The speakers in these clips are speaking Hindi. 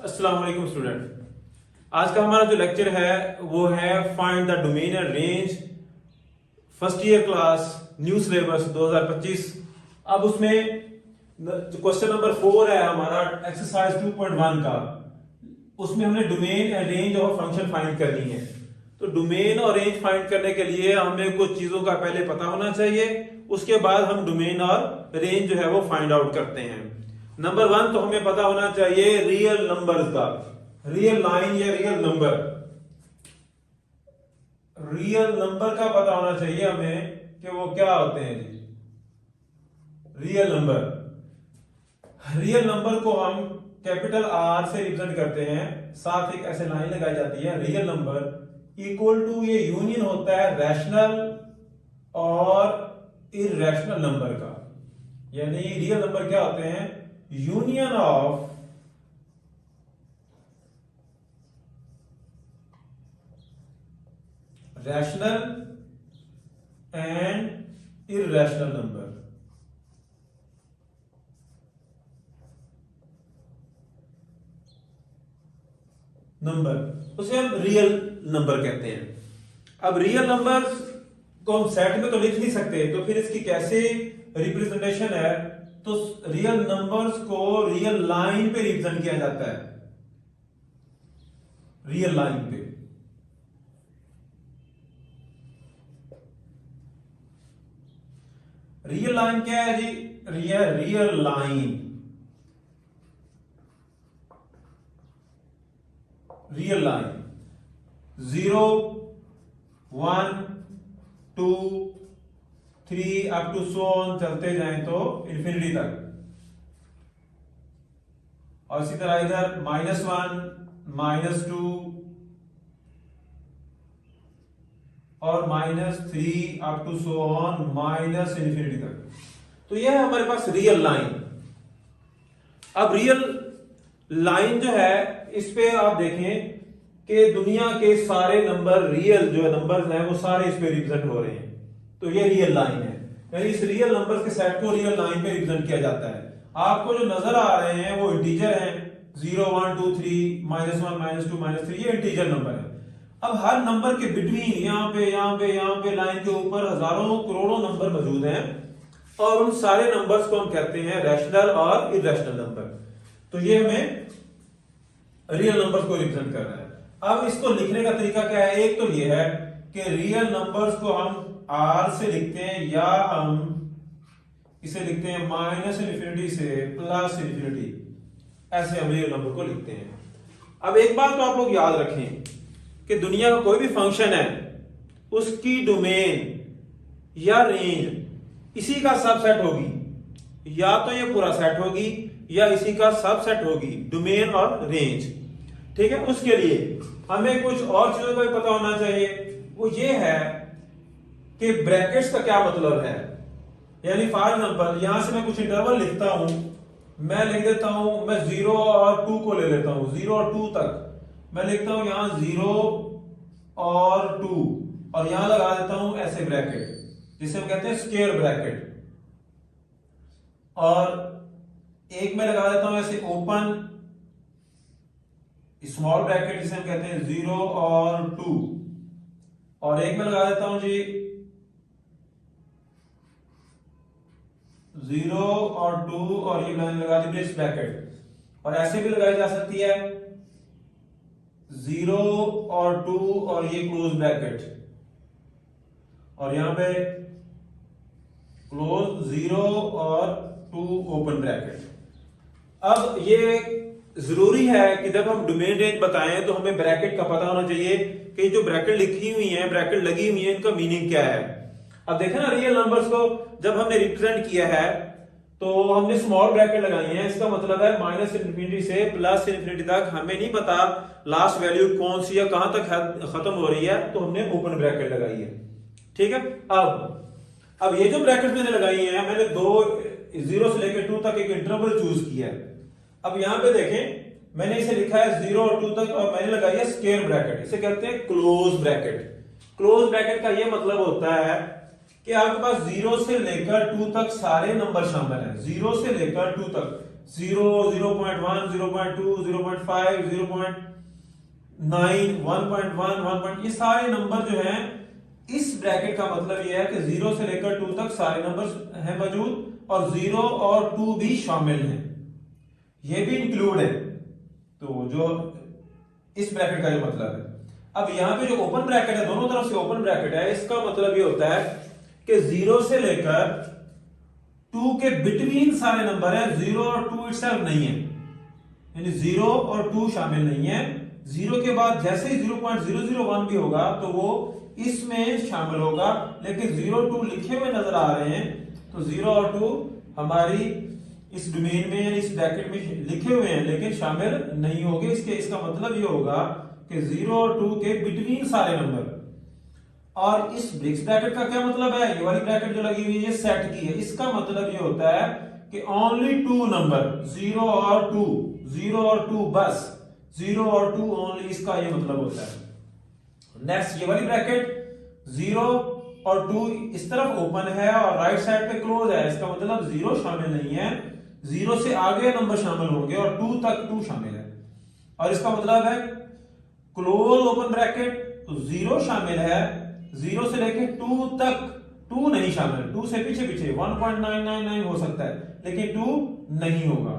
अस्सलाम वालेकुम स्टूडेंट। आज का हमारा जो लेक्चर है वो है find the domain and range first year class new syllabus 2025। अब उसमें क्वेश्चन नंबर 4 है हमारा एक्सरसाइज 2.1 का। उसमें हमने domain and range of function find करनी है। तो डोमेन और रेंज फाइंड करने के लिए हमें कुछ चीजों का पहले पता होना चाहिए, उसके बाद हम डोमेन और रेंज जो है वो फाइंड आउट करते हैं। नंबर 1 तो हमें पता होना चाहिए रियल नंबर्स का, रियल लाइन या रियल नंबर। रियल नंबर का पता होना चाहिए हमें कि वो क्या होते हैं जी। रियल नंबर, रियल नंबर को हम कैपिटल आर से रिप्रेजेंट करते हैं, साथ एक ऐसे लाइन लगाई जाती है। रियल नंबर इक्वल टू, ये यूनियन होता है रैशनल और इररेशनल नंबर का। यानी रियल नंबर क्या होते हैं? Union of rational and irrational number. उसे हम रियल नंबर कहते हैं। अब रियल नंबर्स को हम सेट में तो लिख नहीं सकते, तो फिर इसकी कैसे रिप्रेजेंटेशन है? तो रियल नंबर्स को रियल लाइन पे रिप्रेजेंट किया जाता है। रियल लाइन पे, रियल लाइन क्या है जी? Real line, real line 0 1 2 3 up to so on चलते जाएं तो इंफिनिटी तक। और इसी तरह इधर -1 -2 और -3 up to so on minus infinity तक। तो यह है हमारे पास रियल लाइन। अब रियल लाइन जो है, इस पे आप देखें कि दुनिया के सारे नंबर, रियल जो नंबर्स हैं वो सारे इस पे रिप्रेजेंट हो रहे हैं। तो ये रियल लाइन है, यानी इस रियल नंबर्स के सेट को रियल लाइन पे रिप्रेजेंट किया जाता है। आपको जो नजर आ रहे हैं वो इंटीजर हैं, 0 1 2 3 -1 -2 -3, ये इंटीजर नंबर है। अब हर नंबर के बिटवीन यहाँ पे लाइन के ऊपर हजारों करोड़ों नंबर मौजूद हैं, और उन सारे नंबर्स को हम कहते हैं रैशनल और इररेशनल नंबर। तो ये हमें रियल नंबर्स को रिप्रेजेंट कर रहा है। अब इसको लिखने का तरीका क्या है? एक तो ये है कि रियल नंबर्स को हम आर से लिखते हैं, या हम इसे लिखते हैं माइनस इन्फिनिटी से प्लस इन्फिनिटी, ऐसे हम रियल नंबर को लिखते हैं। अब एक बात तो आप लोग याद रखें कि दुनिया का कोई भी फंक्शन है, उसकी डोमेन या रेंज इसी का सबसेट होगी। या तो ये पूरा सेट होगी या इसी का सबसेट होगी, डोमेन और रेंज। ठीक है, उसके लिए हमें कुछ और चीजों का भी पता होना चाहिए। वो ये है कि ब्रैकेट्स का क्या मतलब है। यानी फॉर एग्जांपल यहां से मैं कुछ इंटरवल लिखता हूं, मैं लिख देता हूं, मैं 0 और 2 को ले लेता हूं, 0 और 2 तक मैं लिखता हूं यहां 0 और 2, और यहां लगा देता हूं ऐसे ब्रैकेट, जिसे हम कहते हैं स्क्वायर ब्रैकेट। और एक में लगा देता हूं ऐसे ओपन स्मॉल ब्रैकेट, जिसे हम कहते हैं 0 और 2, और एक में लगा देता हूं जी 0 और 2, और ये मैंने लगा दी ब्रेस ब्रैकेट। और ऐसे भी लगाई जा सकती है 0 और 2 और ये क्लोज ब्रैकेट, और यहां पे क्लोज 0 और 2 ओपन ब्रैकेट। अब ये जरूरी है कि जब हम डोमेन रेंज बताएं तो हमें ब्रैकेट का पता होना चाहिए कि जो ब्रैकेट लिखी हुई है, ब्रैकेट लगी हुई है, इनका मीनिंग क्या है। अब देखें ना, रियल नंबर्स को जब हमने रिप्रेजेंट किया है तो हमने स्मॉल ब्रैकेट लगाई है। इसका मतलब है माइनस इन्फिनिटी से प्लस इन्फिनिटी तक हमें नहीं पता लास्ट वैल्यू कौन सी या कहां तक खत्म हो रही है, तो हमने ओपन ब्रैकेट लगाई है। ठीक है, अब ये जो ब्रैकेट मैंने लगाई है, मैंने 0 से लेकर 2 तक एक इंटरवल चूज किया है। अब यहां पे देखें, मैंने इसे लिखा है 0 और 2 तक, और मैंने लगाई है स्क्वायर ब्रैकेट, इसे कहते हैं क्लोज ब्रैकेट। क्लोज ब्रैकेट का यह मतलब होता है कि आपके पास 0 से लेकर 2 तक सारे नंबर शामिल हैं, 0 से लेकर 2 तक 0, 0.1, 0.2, 0.5, 0.9, 1.1, 1. ये सारे नंबर जो हैं, इस ब्रैकेट का मतलब ये है कि 0 से लेकर 2 तक सारे नंबर हैं मौजूद, और 0 और 2 भी शामिल हैं, ये भी इंक्लूड है। तो जो इस ब्रैकेट का जो मतलब है, अब यहां पे जो ओपन ब्रैकेट है, दोनों तरफ से ओपन ब्रैकेट है, इसका मतलब ये होता है कि 0 से लेकर 2 के बिटवीन सारे नंबर है, 0 और 2 इटसेल्फ नहीं है, यानी 0 और 2 शामिल नहीं है। 0 के बाद जैसे ही 0.001 भी होगा तो वो इसमें शामिल होगा, लेकिन 0 2 लिखे हुए नजर आ रहे हैं, तो 0 और 2 हमारी इस डोमेन में यानी इस ब्रैकेट में लिखे हुए हैं लेकिन शामिल नहीं होंगे। इसका मतलब ये होगा कि 0 और 2 के बिटवीन सारे नंबर। और इस ब्रिक्स ब्रैकेट का क्या मतलब है, ये वाली ब्रैकेट जो लगी हुई है ये सेट की है, इसका मतलब ये होता है कि ओनली 2 नंबर 0 और 2, 0 और 2 बस, 0 और 2 ओनली, इसका ये मतलब होता है। नेक्स्ट ये वाली ब्रैकेट 0 और 2 इस तरफ ओपन है और राइट साइड पे क्लोज है, इसका मतलब 0 शामिल नहीं है, 0 से आगे नंबर शामिल होंगे और 2 तक 2 शामिल है। और इसका मतलब है क्लोज ओपन ब्रैकेट, तो 0 शामिल है, 0 से लेके 2 तक 2 नहीं शामिल, 2 से पीछे 1.999 हो सकता है लेकिन 2 नहीं होगा।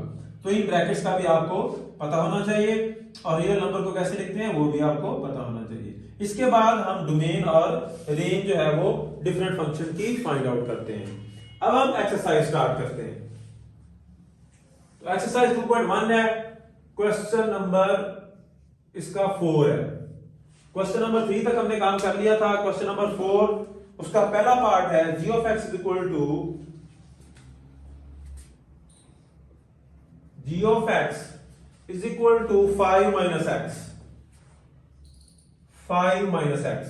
तो इन ब्रैकेट्स का भी आपको पता होना चाहिए, और रियल नंबर को कैसे लिखते हैं वो भी आपको पता होना चाहिए। इसके बाद हम डोमेन और रेंज जो है वो डिफरेंट फंक्शन की फाइंड आउट करते हैं। अब हम एक्सरसाइज स्टार्ट करते हैं। तो एक्सरसाइज 2.1 है, क्वेश्चन नंबर इसका 4 है। क्वेश्चन नंबर 3 तक हमने काम कर लिया था। क्वेश्चन नंबर 4 उसका पहला पार्ट है g of x is equal to g of x is equal to 5 minus x, 5 minus x,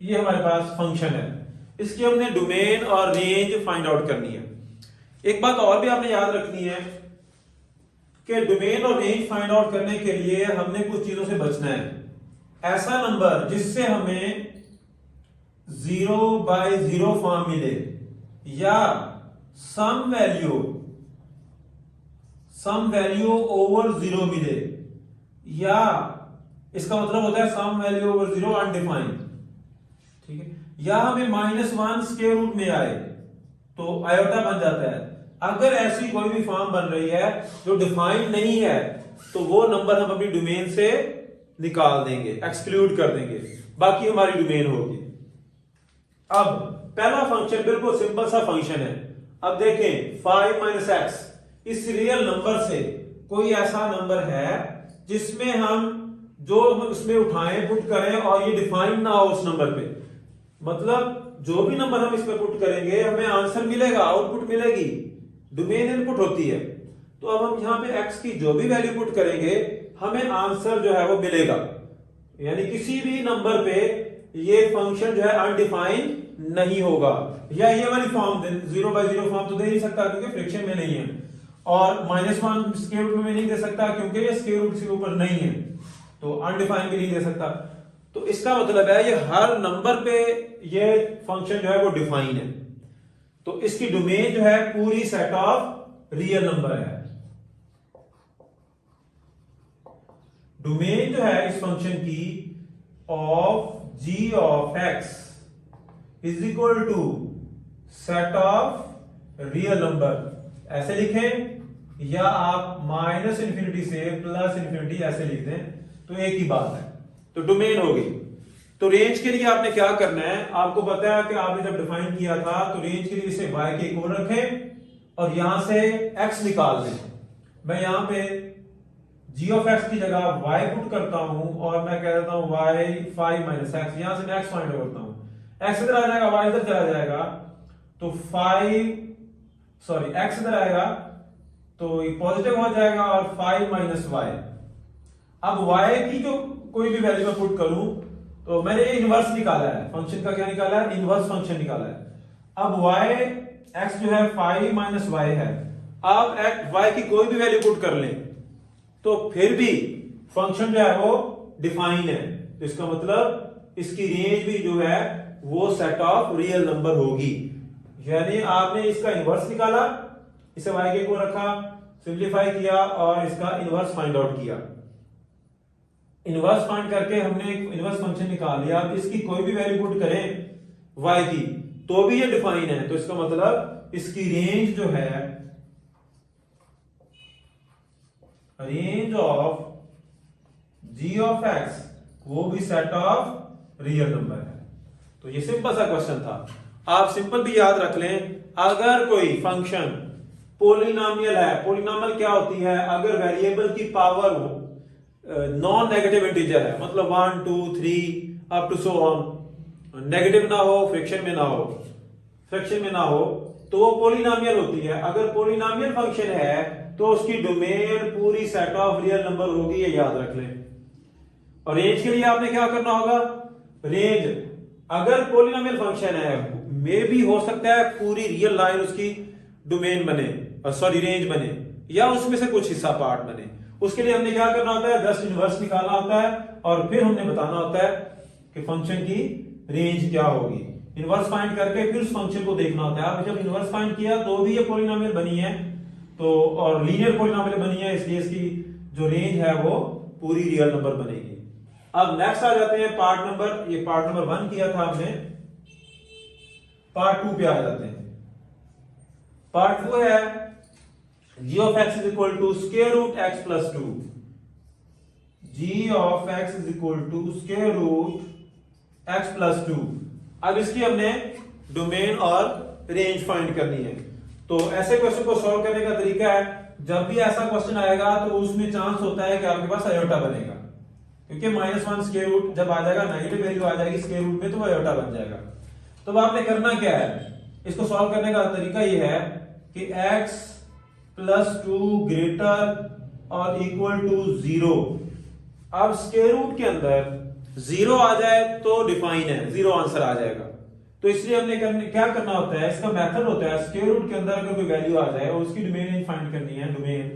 ये हमारे पास फंक्शन है। इसकी हमने डोमेन और रेंज फाइंड आउट करनी है। एक बात और भी आपने याद रखनी है कि डोमेन और रेंज फाइंड आउट करने के लिए हमने कुछ चीजों से बचना है। ऐसा नंबर जिससे हमें 0/0 फॉर्म मिले, या सम वैल्यू ओवर 0 मिले, या इसका मतलब होता है सम वैल्यू ओवर 0 अनडिफाइंड, ठीक है, या हमें -1 स्क्वायर रूट में आए तो आयोटा बन जाता है। अगर ऐसी कोई भी फॉर्म बन रही है जो डिफाइंड नहीं है तो वो नंबर हम अपनी डोमेन से निकाल देंगे, एक्सक्लूड कर देंगे, बाकी हमारी डोमेन होगी। अब पहला फंक्शन बिल्कुल सिंपल सा फंक्शन है। अब देखें 5 माइनस एक्स, इस रियल नंबर से कोई ऐसा नंबर है जिसमें हम जो उसमें उठाएं पुट करें और ये डिफाइंड ना हो उस नंबर पे, मतलब जो भी नंबर हम इसमें पुट करेंगे हमें आंसर मिलेगा, आउटपुट मिलेगी, डोमेन इनपुट होती है। तो अब हम यहां पे x की जो भी वैल्यू पुट करेंगे हमें आंसर जो है वो मिलेगा, यानी किसी भी नंबर पे ये फंक्शन जो है अनडिफाइंड नहीं होगा। या ये वाली फॉर्म 0/0 फॉर्म तो दे नहीं सकता क्योंकि फ्रैक्शन में नहीं है, और -1 स्क्वायर रूट में नहीं दे सकता क्योंकि ये स्क्वायर रूट से ऊपर नहीं है, तो अनडिफाइंड भी नहीं दे सकता। तो इसका मतलब है ये हर नंबर पे ये फंक्शन जो है वो डिफाइन है। तो इसकी डोमेन जो है पूरी सेट ऑफ रियल नंबर है। डोमेन जो है इस फंक्शन की of g of x is equal to set of real number, ऐसे लिखें, या आप -∞ से +∞ ऐसे लिख दें, तो एक ही बात है। तो डोमेन हो गई। तो रेंज के लिए आपने क्या करना है, आपको पता है कि आपने जब डिफाइन किया था तो रेंज के लिए इसे y के इक्वल रखें और यहां से x निकाल दें। मैं यहां पे g of x की जगह y पुट करता हूं और मैं कह देता हूं y 5 माइनस x, यहां से मैं x फाइंड करता हूं, x इधर आ जाएगा, y इधर चला जाएगा, तो x इधर आएगा तो ये पॉजिटिव हो जाएगा और 5 माइनस y। अब y की जो कोई भी वैल्यू मैं पुट करूं तो मैंने ये इनवर्स निकाला है, फंक्शन का क्या निकाला है, इनवर्स फंक्शन निकाला है। अब y x जो है 5 माइनस y है, आप y की कोई भी वैल्यू पुट कर लें तो फिर भी फंक्शन जो है वो डिफाइन है, तो इसका मतलब इसकी रेंज भी जो है वो सेट ऑफ रियल नंबर होगी। यानी आपने इसका इनवर्स निकाला इसे y के इक्वल रखा, सिंप्लीफाई किया और इसका इनवर्स फाइंड आउट किया। इनवर्स फाइंड करके हमने एक इनवर्स फंक्शन निकाल लिया। अब इसकी कोई भी वैल्यू पुट करें y की तो भी ये डिफाइन है, तो इसका मतलब इसकी रेंज जो है, range of g of x वो भी सेट ऑफ रियल नंबर है। तो ये सिंपल सा क्वेश्चन था। आप सिंपल भी याद रख लें, अगर कोई फंक्शन पॉलिनोमियल है, पॉलिनोमियल क्या होती है, अगर वेरिएबल की पावर नॉन नेगेटिव इंटीजर है, मतलब 1 2 3 up to so on, negative ना हो, फ्रैक्शन में ना हो, तो वो पॉलिनोमियल होती है। अगर पॉलिनोमियल फंक्शन है तो उसकी डोमेन पूरी सेट ऑफ रियल नंबर होगी, ये याद रख लें। और रेंज के लिए आपने क्या करना होगा, रेंज अगर पॉलिनोमियल फंक्शन है मे भी हो सकता है पूरी रियल लाइन उसकी डोमेन बने, सॉरी रेंज बने, या उसमें से कुछ हिस्सा पार्ट बने। उसके लिए हमने क्या करना होता है, जस्ट इनवर्स निकालना होता है और फिर हमने बताना होता है कि फंक्शन की रेंज क्या होगी। इनवर्स फाइंड करके फिर उस फंक्शन को देखना होता है। अब जब इनवर्स फाइंड किया तो भी ये पॉलिनोमियल बनी है, तो और लीनियर पॉलिनोमियल बनी है, इसलिए इसकी जो रेंज है वो पूरी रियल नंबर बनेगी। अब नेक्स्ट आ जाते हैं पार्ट नंबर, ये पार्ट नंबर 1 किया था हमने, पार्ट 2 पे आ जाते हैं। पार्ट 2 है g of x is equal to square root x plus 2, g of x is equal to square root x plus 2। अब इसकी हमने डोमेन और रेंज फाइंड करनी है। तो ऐसे क्वेश्चन को सॉल्व करने का तरीका है, जब भी ऐसा क्वेश्चन आएगा तो उसमें चांस होता है कि आपके पास आयोटा बनेगा, क्योंकि -1 स्क्वायर रूट जब आ जाएगा, नेगेटिव वैल्यू आ जाएगी स्क्वायर रूट में, तो आयोटा बन जाएगा। तो अब आपने करना क्या है, इसको सॉल्व करने का तरीका ये है कि x प्लस 2 ग्रेटर और इक्वल टू 0। अब स्क्वायर रूट के अंदर 0 आ जाए तो डिफाइन है, 0 आंसर आ जाएगा। तो इसलिए हमने क्या करना होता है, इसका मेथड होता है स्क्वायर रूट के अंदर अगर कोई वैल्यू आ जाए और उसकी डोमेन फाइंड करनी है, डोमेन,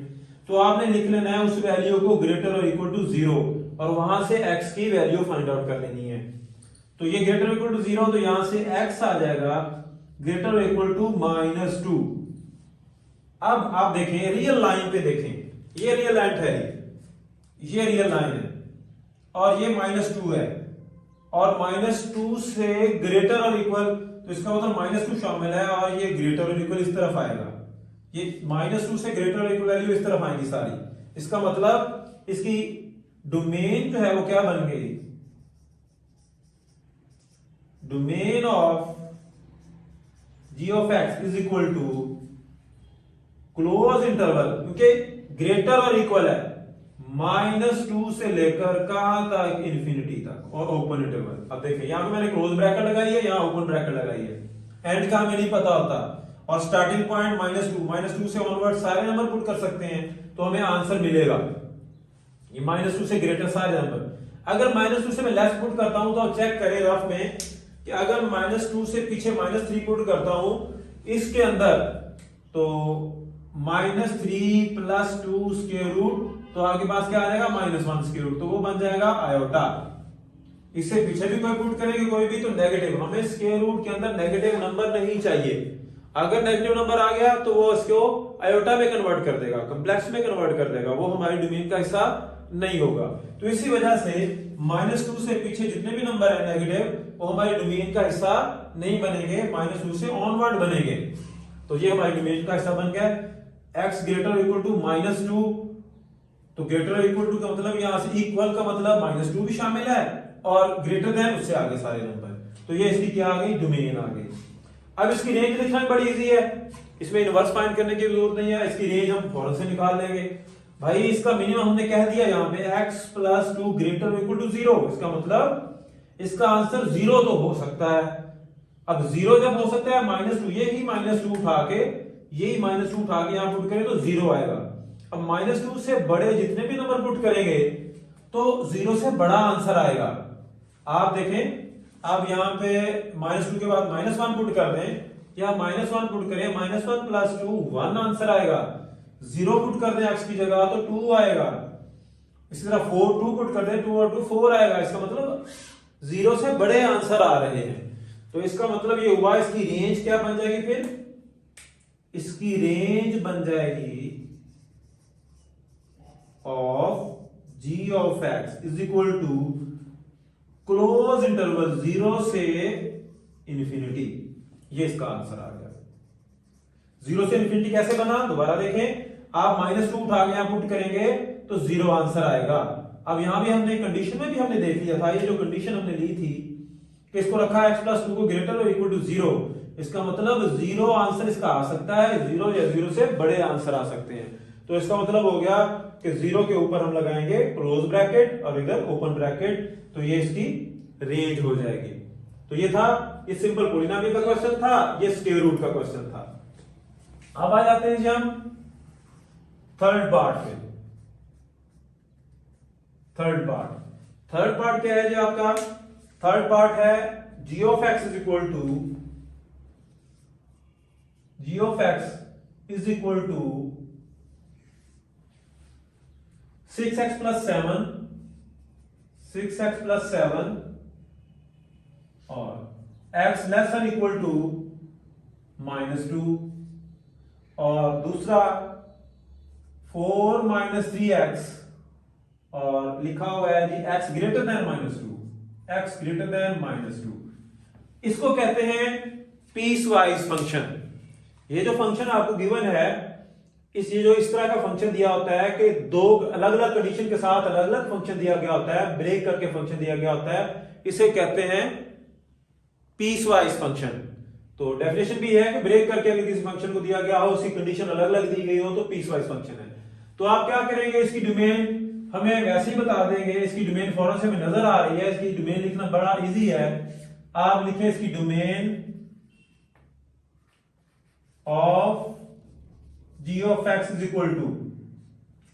तो आपने लिख लेना है उस वैल्यू को ग्रेटर और इक्वल टू 0 और वहां से x की वैल्यू फाइंड आउट कर लेनी है। तो ये ग्रेटर और इक्वल टू 0, तो यहां से x आ जाएगा ग्रेटर और इक्वल टू -2। अब आप देखें रियल लाइन पे देखें, ये रियल लाइन ठहरी, ये रियल लाइन है और ये -2 है और -2 से ग्रेटर और इक्वल, तो इसका मतलब -2 शामिल है और ये ग्रेटर और इक्वल इस तरफ आएगा। ये -2 से ग्रेटर और इक्वल वैल्यू इस तरफ आएंगी सारी। इसका मतलब इसकी डोमेन जो है वो क्या बन गई, domain of g of x is equal to close interval, क्योंकि ग्रेटर और इक्वल है, -2 से लेकर कहां तक, इंफिनिटी तक, और ओपन इंटरवल। अब देखिए यहां पे मैंने क्लोज ब्रैकेट लगाई है, यहां ओपन ब्रैकेट लगाई है, एंड का हमें नहीं पता होता, और स्टार्टिंग पॉइंट -2 से ऑनवर्ड सारे नंबर पुट कर सकते हैं तो हमें आंसर मिलेगा। ये -2 से ग्रेटर सारे नंबर, अगर -2 से मैं लेस पुट करता हूं तो चेक करें रफ में कि अगर -2 से पीछे -3 पुट करता हूं इसके अंदर, तो -3 प्लस 2 स्क्वायर रूट, तो आपके पास क्या आ जाएगा -1 स्क्वायर रूट, तो वो बन जाएगा आयोटा। इससे पीछे भी कोई पुट करेंगे कोई भी, तो नेगेटिव, हमें स्क्वायर रूट के अंदर नेगेटिव नंबर नहीं चाहिए। अगर नेगेटिव नंबर आ गया तो वो इसको आयोटा में कन्वर्ट कर देगा, कॉम्प्लेक्स में कन्वर्ट कर देगा, वो हमारी डोमेन का हिस्सा नहीं होगा। तो इसी वजह से -2 से पीछे जितने भी नंबर है नेगेटिव, वो हमारी डोमेन का हिस्सा नहीं बनेंगे, -2 से ऑनवर्ड बनेंगे। तो ये हमारी डोमेन का हिस्सा बन गया। x ग्रेटर इक्वल टू -2, तो ग्रेटर इक्वल टू का मतलब यहां से इक्वल का मतलब -2 भी शामिल है और ग्रेटर देन उससे आगे सारे नंबर, तो ये इसकी क्या आ गई, डोमेन आ गई। अब इसकी रेंज लिखना बड़ी इजी है, इसमें इनवर्स फाइंड करने की जरूरत नहीं है, इसकी रेंज हम फौरन से निकाल लेंगे। भाई इसका मिनिमम हमने कह दिया यहाँ पे x plus 2 greater equal to 0, इसका मतलब इसका आंसर 0 तो हो सकता है। अब 0 जब हो सकता है, -2, यही -2 उठा के, यही -2 उठा के यहां पुट करें तो 0 आएगा। अब -2 से बड़े जितने भी नंबर पुट करेंगे तो 0 से बड़ा आंसर आएगा। आप देखें, आप यहां पे -2 के बाद -1 पुट कर दें या -1 पुट करें, -1 प्लस 2 1 आंसर आएगा। 0 पुट कर दें x की जगह तो 2 आएगा। इसी तरह 2 पुट कर दें, 2 और 2 4 आएगा। इसका मतलब 0 से बड़े आंसर आ रहे हैं, तो इसका मतलब ये हुआ इसकी रेंज क्या बन जाएगी, फिर इसकी रेंज बन जाएगी of g of x is equal to close interval 0 से इंफिनिटी। ये इसका आंसर आ गया। 0 से इंफिनिटी कैसे बना, दोबारा देखें। आप -2 उठा के यहां पुट करेंगे तो 0 आंसर आएगा। अब यहां भी हमने कंडीशन में भी हमने देख लिया था, ये जो कंडीशन हमने ली थी कि इसको रखा x + 2 को ग्रेटर और इक्वल टू 0, इसका मतलब 0 आंसर इसका आ सकता है, 0 या 0 से बड़े आंसर आ सकते हैं। तो इसका मतलब हो गया कि 0 के ऊपर हम लगाएंगे क्लोज ब्रैकेट और इधर ओपन ब्रैकेट, तो ये इसकी रेंज हो जाएगी। तो ये था, ये सिंपल पॉलिनोमियल का क्वेश्चन था, ये स्क्वायर रूट का क्वेश्चन था। अब आ जाते हैं जी हम थर्ड पार्ट पे। थर्ड पार्ट क्या है जी आपका? थर्ड पार्ट है g of x is equal to 6x + 7 और x < -2 और दूसरा 4 - 3x और लिखा हुआ है जी x ग्रेटर देन -2। इसको कहते हैं पीस वाइज फंक्शन। ये जो फंक्शन आपको गिवन है, ये जो इस तरह का फंक्शन दिया होता है कि दो अलग अलग कंडीशन के साथ अलग अलग फंक्शन दिया गया होता है, ब्रेक करके फंक्शन दिया गया होता है, इसे कहते हैं पीस वाइज फंक्शन। तो डेफिनेशन भी है कि ब्रेक करके अगर किसी फंक्शन को दिया गया हो, उसकी कंडीशन अलग अलग दी गई हो, तो पीस वाइज फंक्शन है। तो आप क्या करेंगे, इसकी डोमेन हमें वैसे ही बता देंगे। इसकी डोमेन फौरन से हमें नजर आ रही है, इसकी डोमेन लिखना बड़ा इजी है। आप लिखें इसकी domain of g of x is equal to,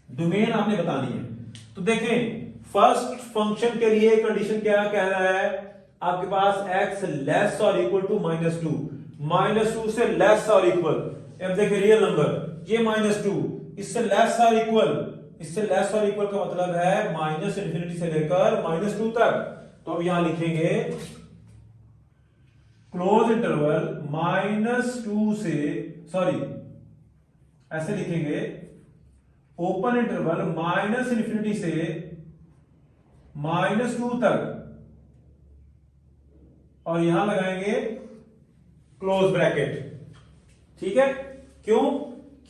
domain आपने बतानी है। तो देखें फर्स्ट फंक्शन के लिए कंडीशन क्या कह रहा है, आपके पास x लेस और इक्वल टू -2 से लेस और इक्वल। अब देखिए रियल नंबर ये -2, इससे लेस और इक्वल का मतलब है -∞ से लेकर -2 तक। तो अब यहां लिखेंगे क्लोज इंटरवल -2 से, सॉरी ऐसे लिखेंगे ओपन इंटरवल -∞ से -2 तक और यहां लगाएंगे क्लोज ब्रैकेट। ठीक है, क्यों?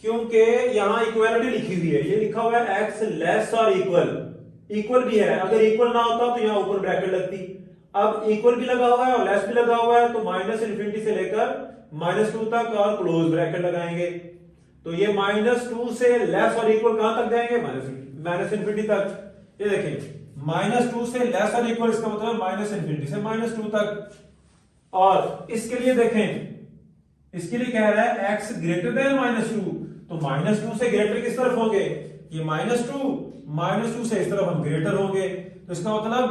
क्योंकि यहां इक्वालिटी लिखी हुई है, ये लिखा हुआ है x लेस और इक्वल भी है। अगर इक्वल ना होता तो यहां ओपन ब्रैकेट लगती। अब इक्वल भी लगा हुआ है और लेस भी लगा हुआ है, तो -∞ से लेकर -2 तक और क्लोज ब्रैकेट लगाएंगे। तो ये -2 से लेस और इक्वल कहां तक जाएंगे? -∞ तक। ये देखें -2 से लेस और इक्वल, इसका मतलब -∞ से -2 तक। और इसके लिए देखें, इसके लिए कह रहा है x ग्रेटर देन -2, तो -2 से ग्रेटर किस तरफ होंगे? ये -2 से इस तरफ हम ग्रेटर होंगे। तो इसका मतलब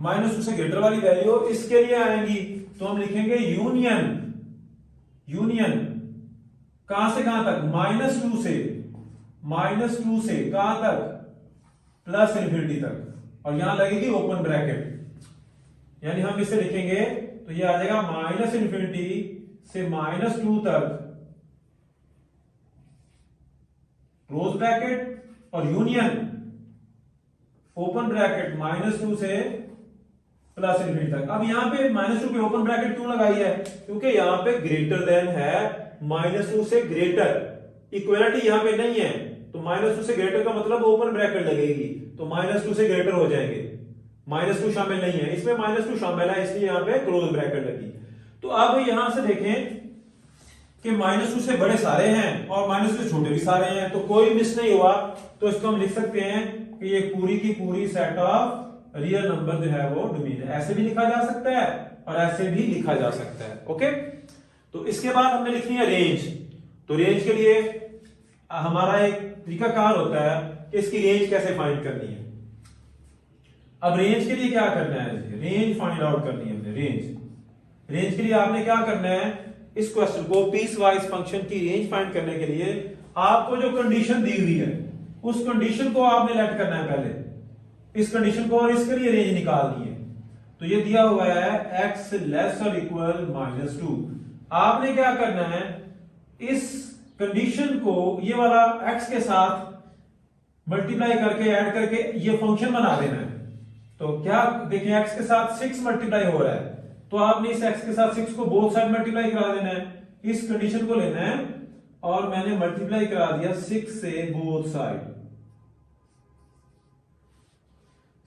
-2 से ग्रेटर वाली वैल्यू इसके लिए आएंगी। तो हम लिखेंगे यूनियन कहां से कहां तक? -2 से कहां तक? +∞ तक। और यहां लगेगी ओपन ब्रैकेट, यानी हम इसे लिखेंगे तो ये आ जाएगा -∞ से -2 तक क्लोज ब्रैकेट और यूनियन ओपन ब्रैकेट -2 से +∞ तक। अब यहां पे -2 पे ओपन ब्रैकेट क्यों लगाई है? क्योंकि यहां पे ग्रेटर देन है, -2 से ग्रेटर, इक्वलिटी यहां पे नहीं है। तो -2 से ग्रेटर का मतलब ओपन ब्रैकेट लगेगी, तो -2 से ग्रेटर हो जाएंगे। -2 शामिल नहीं है इसमें, -2 शामिल है, इसलिए यहां पे क्लोज ब्रैकेट लगी। तो अब यहां से देखें कि -2 से बड़े सारे हैं और -2 से छोटे भी सारे हैं, तो कोई मिस नहीं हुआ। तो इसको हम लिख सकते हैं कि ये पूरी की पूरी सेट ऑफ रियल नंबर जो है वो डोमेन है। ऐसे भी लिखा जा सकता है और ऐसे भी लिखा जा सकता है। ओके, तो इसके बाद हमने लिखनी है रेंज। तो रेंज के लिए हमारा एक तरीकाकार होता है कि इसकी रेंज कैसे फाइंड करनी है। अब रेंज के लिए क्या करना है? रेंज फाइंड आउट करनी है हमने। रेंज के लिए आपने क्या करना है, इस क्वेश्चन को पीस वाइज फंक्शन की रेंज फाइंड करने के लिए आपको जो कंडीशन दी हुई है उस कंडीशन को आपने लेट करना है पहले, इस कंडीशन को, और इसके लिए रेंज निकालनी है। तो ये दिया हुआ है x लेस और इक्वल -2। आपने क्या करना है, इस कंडीशन को ये वाला x के साथ मल्टीप्लाई करके ऐड करके ये फंक्शन बना देना है। तो क्या देखिए, x के साथ 6 मल्टीप्लाई हो रहा है, तो आपने इस x के साथ 6 को बोथ साइड मल्टीप्लाई करा देना है। इस कंडीशन को लेना है और मैंने मल्टीप्लाई करा दिया 6 से बोथ साइड।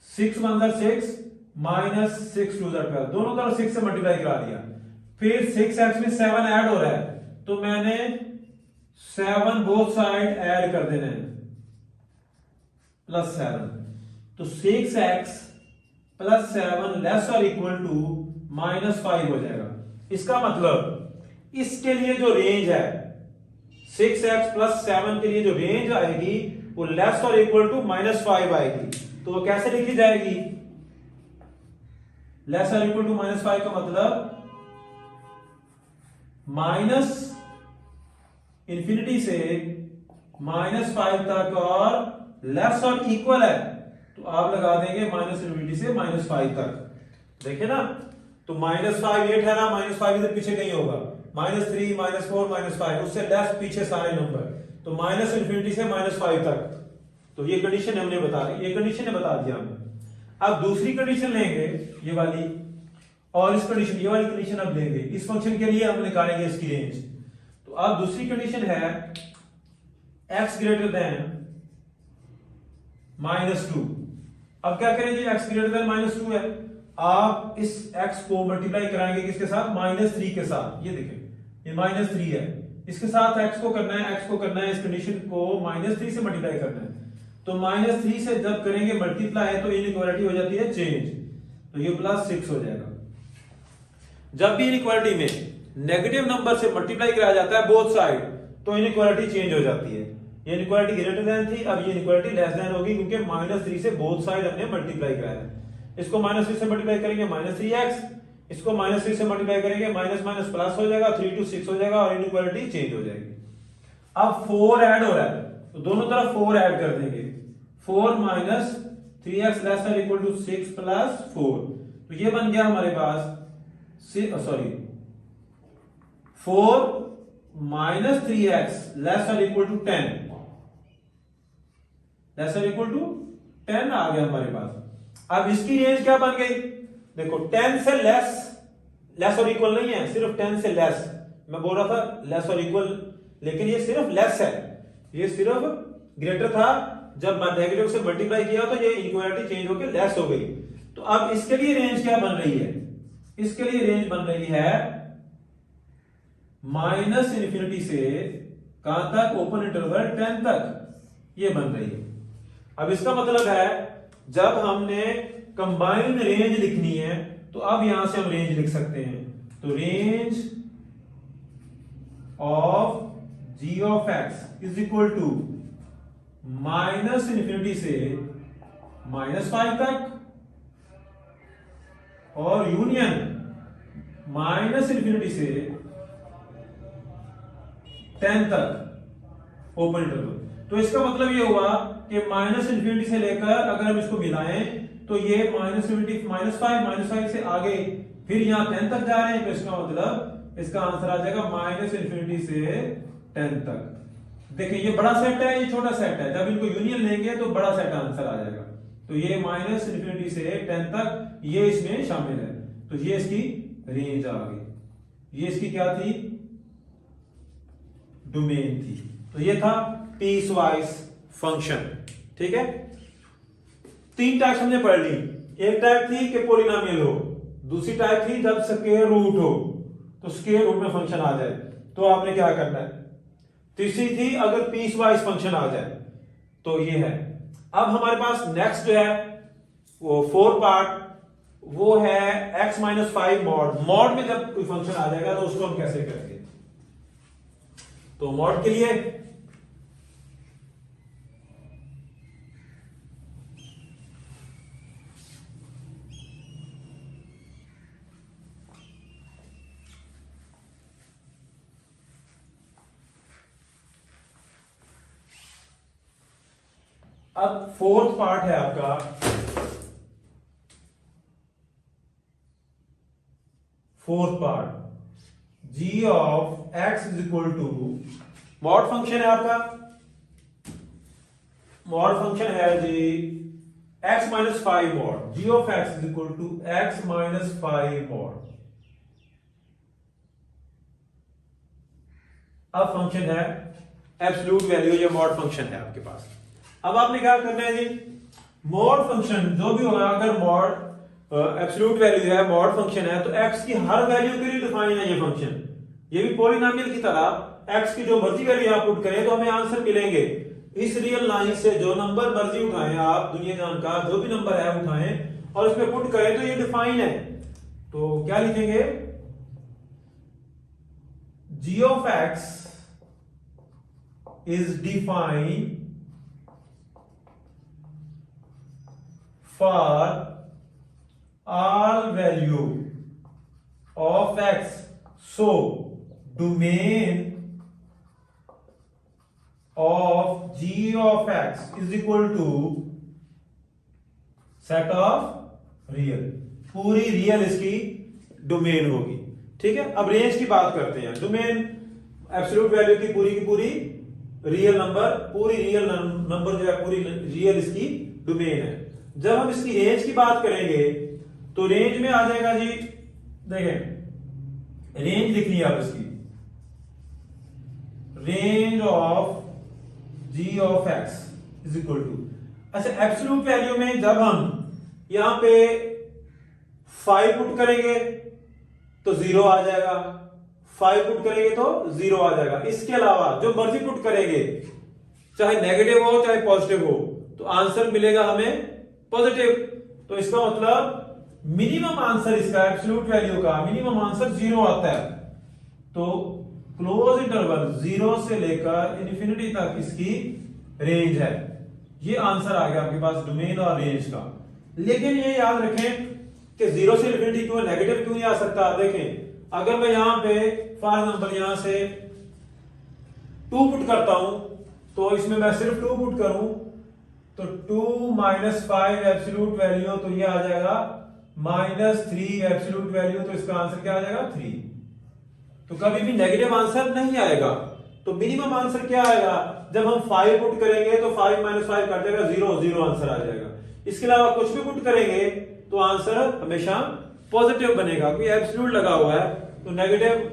6 1 6 माइनस 6 2 12, दोनों तरफ 6 से मल्टीप्लाई करा दिया। फिर 6x में 7 ऐड हो रहा है, तो मैंने 7 बोथ साइड ऐड कर देना है प्लस 7। तो 6x प्लस 7 लेस और इक्वल टू -5 हो जाएगा। इसका मतलब इसके लिए जो रेंज है 6x प्लस 7 के लिए जो रेंज आएगी वो लेस और इक्वल टू -5 आएगी। तो वो कैसे लिखी जाएगी? लेस और इक्वल टू -5 का मतलब माइनस इंफिनिटी से -5 तक और लेस और इक्वल है तो आप लगा देंगे माइनस इंफिनिटी से -5 तक। देखिए ना, तो -5 ये ठहरा, -5 इधर पीछे नहीं होगा, -3 -4 -5 उससे लेस पीछे सारे नंबर, तो माइनस इंफिनिटी से -5 तक। तो ये कंडीशन हमने बता दी, ये कंडीशन ने बता दिया हमने। अब दूसरी कंडीशन लेंगे ये वाली, और इस कंडीशन ये वाली कंडीशन अब लेंगे। इस फंक्शन के लिए हम निकालेंगे इसकी रेंज। तो अब दूसरी कंडीशन है x ग्रेटर देन -2। अब क्या करेंगे, x ग्रेटर देन -2 है, आप इस x को मल्टीप्लाई कराएंगे किसके साथ? -3 के साथ। ये देखें ये -3 है, इसके साथ x को करना है, x को करना है, इस कंडीशन को -3 से मल्टीप्लाई करना है। तो -3 से जब करेंगे मल्टीप्लाई तो इनइक्वालिटी हो जाती है चेंज, तो ये +6 हो जाएगा। जब भी इनइक्वालिटी में नेगेटिव नंबर से मल्टीप्लाई कराया जाता है बोथ साइड तो इनइक्वालिटी चेंज हो जाती है। ये इनइक्वालिटी ग्रेटर देन थी, अब ये इनइक्वालिटी लेस देन होगी क्योंकि -3 से बोथ साइड हमने मल्टीप्लाई कराया है। इसको -3 से मल्टीप्लाई करेंगे -3x, इसको -3 से मल्टीप्लाई करेंगे माइनस माइनस प्लस हो जाएगा, 3 to 6 हो जाएगा और इनइक्वालिटी चेंज हो जाएगी। अब 4 ऐड हो रहा है तो दोनों तरफ 4 ऐड कर देंगे, 4 minus 3x less than equal to 6 plus 4, तो ये बन गया हमारे पास 4 माइनस 3x लेस और इक्वल टू 10, लेस और इक्वल टू 10 आ गया हमारे पास। अब इसकी रेंज क्या बन गई? देखो 10 से लेस और इक्वल नहीं है, सिर्फ 10 से लेस। मैं बोल रहा था लेस और इक्वल, लेकिन ये सिर्फ लेस है, ये सिर्फ ग्रेटर था। जब नेगेटिव से मल्टीप्लाई किया तो ये इक्वालिटी चेंज होकर लेस हो गई। तो अब इसके लिए रेंज क्या बन रही है? इसके लिए रेंज बन रही है माइनस इन्फिनिटी से कहां तक? ओपन इंटरवल 10 तक, ये बन रही है। अब इसका मतलब है जब हमने कंबाइंड रेंज लिखनी है तो अब यहां से हम रेंज लिख सकते हैं। तो range of g of x is equal to minus infinity से -5 तक और यूनियन माइनस इन्फिनिटी से 10 तक ओपन इंटरवल। तो इसका मतलब ये हुआ कि माइनस इन्फिनिटी से लेकर अगर हम इसको मिलाएं तो ये माइनस इन्फिनिटी -5 से आगे फिर यहां 10 तक जा रहे हैं, तो इसका मतलब इसका आंसर आ जाएगा माइनस इन्फिनिटी से 10 तक। देखिए ये बड़ा सेट है, ये छोटा सेट है, जब इनको यूनियन लेंगे तो बड़ा सेट आंसर आ जाएगा। तो ये माइनस इन्फिनिटी से 10 तक ये इसमें शामिल है, तो ये इसकी रेंज आ गई। ये इसकी क्या थी? डोमेन थी। तो ये था पीस वाइज फंक्शन। ठीक है, 3 टाइप्स हमने पढ़ ली। एक टाइप थी कि पॉलिनोमियल हो, दूसरी टाइप थी जब स्क्वायर रूट हो, तो स्क्वायर रूट में फंक्शन आ जाए तो आपने क्या करना है, तीसरी थी अगर पीस वाइज फंक्शन आ जाए, तो ये है। अब हमारे पास नेक्स्ट जो है वो 4 पार्ट, वो है x-5 मॉड। मॉड में जब कोई फंक्शन आ जाएगा तो उसको हम कैसे करेंगे? तो मॉड के लिए अब 4th पार्ट है आपका, fourth part g of x is equal to mod function है आपका, मॉड फंक्शन है जी x minus 5 mod, g of x is equal to x minus 5 mod. अब फंक्शन है एब्सोल्यूट वैल्यू, या मॉड फंक्शन है आपके पास। अब आपने क्या करना है जी, मॉड फंक्शन जो भी होगा, अगर मॉड एब्सोल्यूट वैल्यू है, मॉड फंक्शन है, तो x की हर वैल्यू के लिए डिफाइन है ये फंक्शन। ये भी पॉलिनोमियल की तरह x की जो मर्जी वैल्यू आप पुट करें तो हमें आंसर मिलेंगे। इस रियल लाइन से जो नंबर मर्जी उठाएं आप, दुनिया जान का जो भी नंबर है उठाएं और उसमें पुट करें तो ये डिफाइन है। तो क्या लिखेंगे, g of x is defined for all value of x, so domain of g of x is equal to set of real, पूरी रियल इसकी डोमेन होगी। ठीक है, अब रेंज की बात करते हैं। डोमेन एब्सोल्यूट वैल्यू की पूरी रियल नंबर, पूरी रियल नंबर जो है, पूरी रियल इसकी डोमेन है। जब हम इसकी रेंज की बात करेंगे तो रेंज में आ जाएगा जी, देखें रेंज लिखनी है आप इसकी, range of g of x is equal to, अच्छा एब्सोल्यूट वैल्यू में जब हम यहां पे 5 पुट करेंगे तो 0 आ जाएगा, 5 पुट करेंगे तो 0 आ जाएगा। इसके अलावा जो मर्जी पुट करेंगे, चाहे नेगेटिव हो चाहे पॉजिटिव हो, तो आंसर मिलेगा हमें पॉजिटिव। तो इसका मतलब मिनिमम आंसर इसका एब्सोल्यूट वैल्यू का मिनिमम आंसर 0 आता है। तो क्लोज इंटरवल 0 से लेकर इन्फिनिटी तक इसकी रेंज है। ये आंसर आ गया आपके पास डोमेन और रेंज का। लेकिन ये याद रखें कि 0 से इन्फिनिटी क्यों, नेगेटिव क्यों नहीं आ सकता। देखें अगर मैं यहां पे फॉर एग्जांपल यहां से 2 पुट करता हूं, तो इसमें मैं सिर्फ 2 पुट करूं तो 2 माइनस 5 एब्सोल्यूट वैल्यू, तो ये आ जाएगा माइनस 3 एब्सोल्यूट वैल्यू, तो इसका आंसर क्या आ जाएगा 3। तो कभी भी नेगेटिव आंसर नहीं आएगा। तो मिनिमम आंसर क्या आएगा, जब हम 5 पुट करेंगे तो 5 माइनस 5 कट जाएगा, 0 आंसर आ जाएगा। इसके अलावा कुछ भी पुट करेंगे तो आंसर हमेशा पॉजिटिव बनेगा। कोई एब्सोल्यूट लगा हुआ है तो नेगेटिव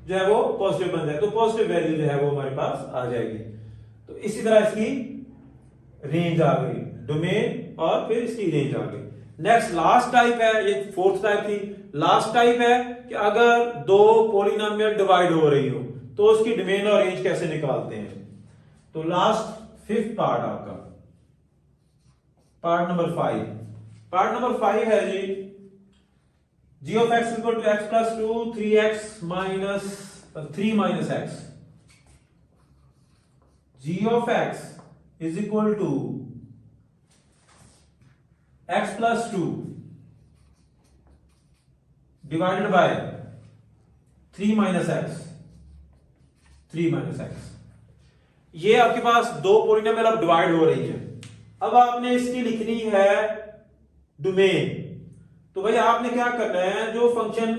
जो है वो पॉजिटिव बन जाए, तो पॉजिटिव वैल्यू जो है वो हमारे पास आ जाएगी। तो इसी तरह इसकी रेंज आ गई, डोमेन और फिर इसकी रेंज आ गई। नेक्स्ट लास्ट टाइप है, ये फोर्थ टाइप थी। लास्ट टाइप है कि अगर दो पॉलिनोमियल डिवाइड हो रही हो तो उसकी डोमेन और रेंज कैसे निकालते हैं। तो लास्ट फिफ्थ पार्ट आपका पार्ट नंबर 5। पार्ट नंबर 5 है जी, g of x equal to x plus 2 3x minus 3 minus x। g of x is equal to x plus 2 divided by 3 minus x, 3 minus x। ये आपके पास दो पॉलिनोमियल अब डिवाइड हो रही है। अब आपने इसकी लिखनी है डोमेन। तो भाई आपने क्या करना है, जो फंक्शन,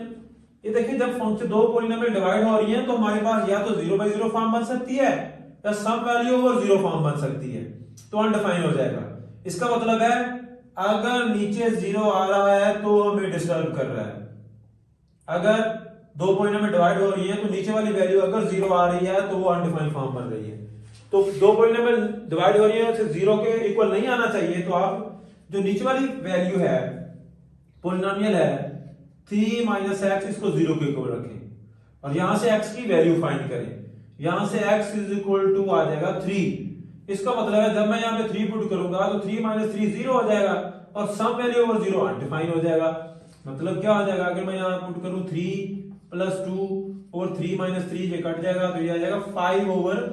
ये देखिए जब फंक्शन दो पॉलिनोमियल डिवाइड हो रही है तो हमारे पास या तो 0/0 फॉर्म बन सकती है या सम वैल्यू ओवर 0 फॉर्म बन सकती है, तो अनडिफाइन हो जाएगा। इसका मतलब है अगर नीचे 0 आ रहा है तो हमें डिस्टर्ब कर रहा है। अगर दो पॉलिनोमियल डिवाइड हो रही है तो नीचे वाली वैल्यू अगर 0 आ रही है तो वो अनडिफाइंड फॉर्म बन रही है। तो दो पॉलिनोमियल डिवाइड हो रही है तो 0 के इक्वल नहीं आना चाहिए, तो आप जो नीचे वाली वैल्यू है पॉलिनोमियल है 3 माइनस x, इसको 0 के इक्वल रखें और यहां से x की वैल्यू फाइंड करें। यहां से x इज इक्वल टू आ जाएगा 3। इसका मतलब है जब मैं यहां पे 3 पुट करूंगा तो 3 माइनस 3 0 हो जाएगा और सम वैल्यू ओवर 0 अनडिफाइन हो जाएगा। मतलब क्या हो जाएगा, अगर मैं यहां पुट करूं 3 प्लस 2 और 3 माइनस 3 ये कट जाएगा तो ये आ जाएगा 5 ओवर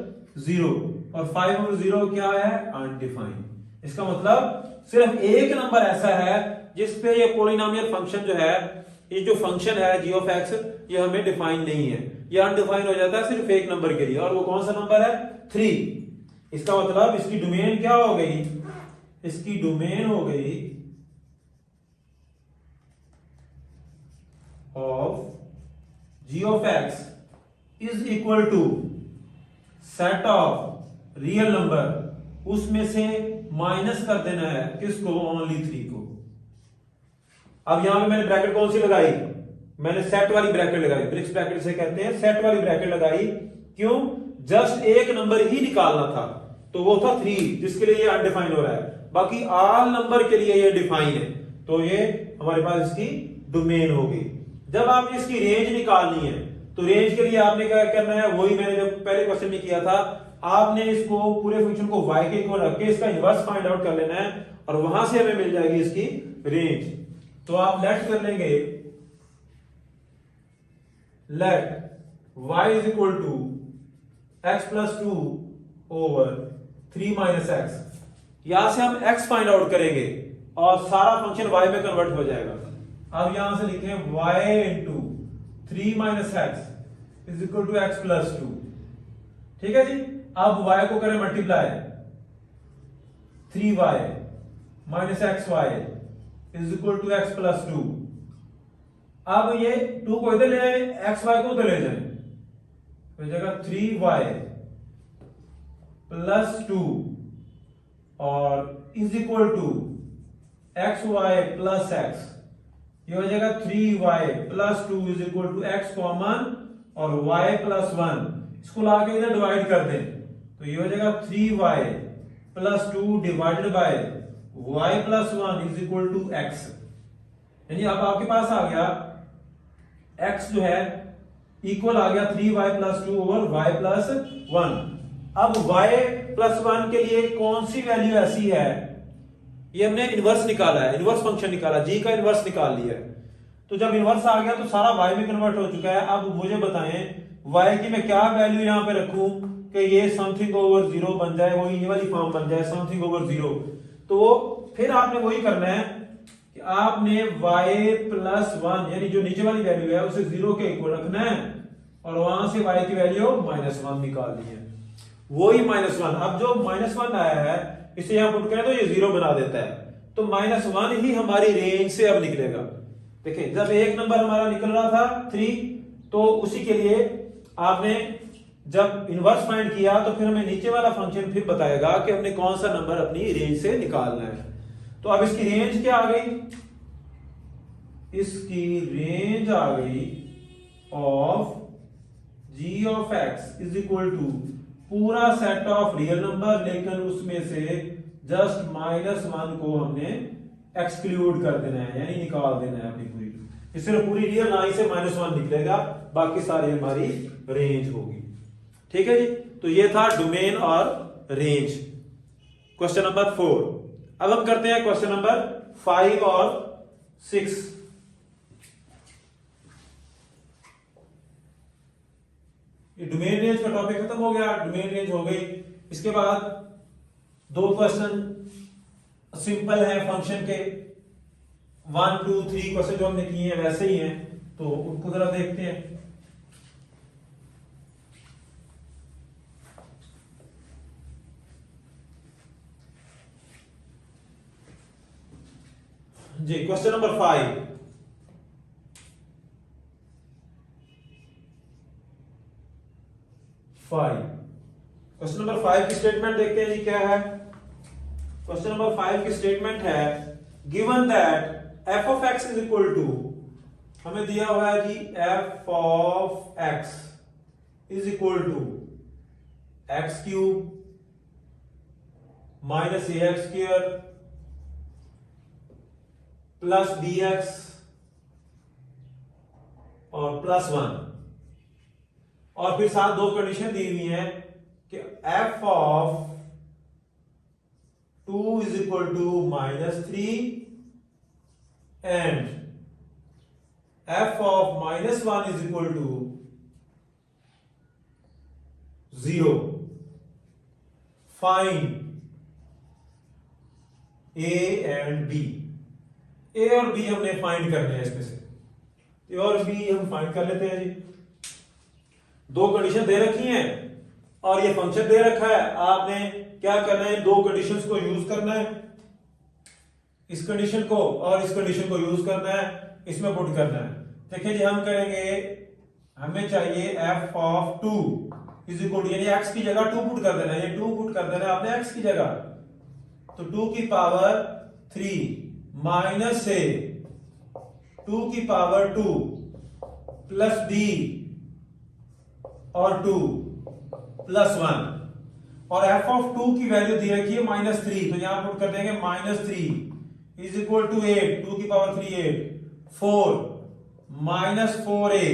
0 और 5 ओवर 0 क्या है, अनडिफाइंड। इसका मतलब सिर्फ एक नंबर ऐसा है जिसपे ये पॉलिनोमियल फंक्शन जो है, ये जो फंक्शन है g ऑफ x, ये हमें डिफाइन नहीं है, ये अनडिफाइन हो जाता है सिर्फ एक नंबर के लिए, और वो कौन सा नंबर है, 3। इसका मतलब इसकी डोमेन क्या हो गई, इसकी डोमेन हो गई of g of x is equal to set of real number, उसमें से माइनस कर देना है किसको, ओनली 3 को। अब यहां पे मैंने ब्रैकेट कौन सी लगाई, मैंने सेट वाली ब्रैकेट लगाई, ब्रिक्स ब्रैकेट से कहते हैं, सेट वाली ब्रैकेट लगाई। क्यों, जस्ट एक नंबर ही निकालना था, तो वो था 3, जिसके लिए ये अनडिफाइंड हो रहा है। बाकी ऑल नंबर के लिए ये डिफाइन है, तो ये हमारे पास इसकी डोमेन होगी। जब आपने इसकी रेंज निकालनी है, तो रेंज के लिए आपने क्या करना है, वही मैंने जब पहले क्वेश्चन में किया था, आपने इसको पूरे फंक्शन को y के इक्वल रख के इसका इनवर्स फाइंड आउट कर लेना है, और वहां से हमें मिल जाएगी इसकी रेंज। तो आप लेट कर लेंगे, let y is equal to x plus 2 over 3 minus x. यहां से हम x फाइंड आउट करेंगे और सारा फंक्शन y में कन्वर्ट हो जाएगा। अब यहां से लिखें y into 3 minus x is equal to x plus 2। ठीक है जी। अब y को करें multiply, 3y minus x y is equal to x plus 2। अब ये 2 को इधर ले आए, एक्स वाई को उधर ले जाए, तो जगह 3y प्लस 2 और is equal to x y plus x. ये हो जाएगा 3y plus 2 is equal to x common और y प्लस 1, इसको लाके इधर डिवाइड कर दें, तो ये हो जाएगा 3y plus 2 divided by y plus 1 is equal to x। यानी अब आपके पास आ गया x जो है इक्वल आ गया 3y plus 2 over y plus 1। अब y प्लस 1 के लिए कौन सी वैल्यू ऐसी है, ये हमने इनवर्स निकाला है, इनवर्स फंक्शन निकाला, g का इनवर्स निकाल लिया है। तो जब इनवर्स आ गया तो सारा y में कन्वर्ट हो चुका है। अब मुझे बताएं y की मैं क्या वैल्यू यहां पे रखूं कि ये समथिंग ओवर 0 बन जाए, वही ये वाली फॉर्म बन जाए, समथिंग ओवर 0। तो फिर आपने वही करना है कि आपने y प्लस 1 यानी जो नीचे वाली वैल्यू है उसे 0 के इक्वल रखना है, और वहां से y की वैल्यू -1 निकालनी है, वही -1। अब जो -1 आया है इसे यहां पुट करें तो ये 0 बना देता है, तो -1 ही हमारी रेंज से अब निकलेगा। देखिए जब एक नंबर हमारा निकल रहा था 3, तो उसी के लिए आपने जब इनवर्स फाइंड किया तो फिर हमें नीचे वाला फंक्शन फिर बताएगा कि हमने कौन सा नंबर अपनी रेंज से निकालना है। तो अब इसकी रेंज क्या आ गई, इसकी रेंज आ गई of g of x is equal to पूरा सेट ऑफ रियल नंबर, लेकिन उसमें से जस्ट -1 को हमने एक्सक्लूड कर देना है, यानी निकाल देना है अपनी पूरी। इससे पूरी रियल ना ही से -1 निकलेगा, बाकी सारी हमारी रेंज होगी। ठीक है जी। तो ये था डोमेन और रेंज, क्वेश्चन नंबर 4। अब हम करते हैं क्वेश्चन नंबर 5 और 6। ये डोमेन रेंज का टॉपिक खत्म हो गया, डोमेन रेंज हो गई। इसके बाद 2 क्वेश्चन सिंपल है फंक्शन के, 1 2 3 क्वेश्चन जो हमने किए हैं वैसे ही हैं, तो उनको जरा देखते हैं। जी क्वेश्चन नंबर 5। क्वेश्चन नंबर 5 की स्टेटमेंट देखते हैं जी क्या है। क्वेश्चन नंबर 5 की स्टेटमेंट है given that f of x is equal to, हमें दिया हुआ है जी f of x is equal to x cube minus ax square plus bx और प्लस 1, और फिर साथ 2 कंडीशन दी हुई है कि f of 2 is equal to -3 and f of -1 is equal to 0। Find a and b। a और b हमने फाइंड करने हैं इसमें से, a और b हम फाइंड कर लेते हैं जी। 2 कंडीशन दे रखी हैं और ये फंक्शन दे रखा है, आपने क्या करना है, 2 कंडीशंस को यूज करना है, इस कंडीशन को और इस कंडीशन को यूज करना है, इसमें पुट करना है। देखिए जी हम करेंगे, हमें चाहिए f of 2 is equal to, यानी x की जगह 2 पुट कर देना है, ये 2 पुट कर देना है आपने x की जगह, तो 2 की पावर 3 माइनस a 2 की पावर 2 प्लस b और 2 प्लस 1, और f ऑफ 2 की वैल्यू दी रखी है -3, तो यहां पुट कर देंगे -3 इज इक्वल टू 8, 2 की power 3 8, 4 minus 4a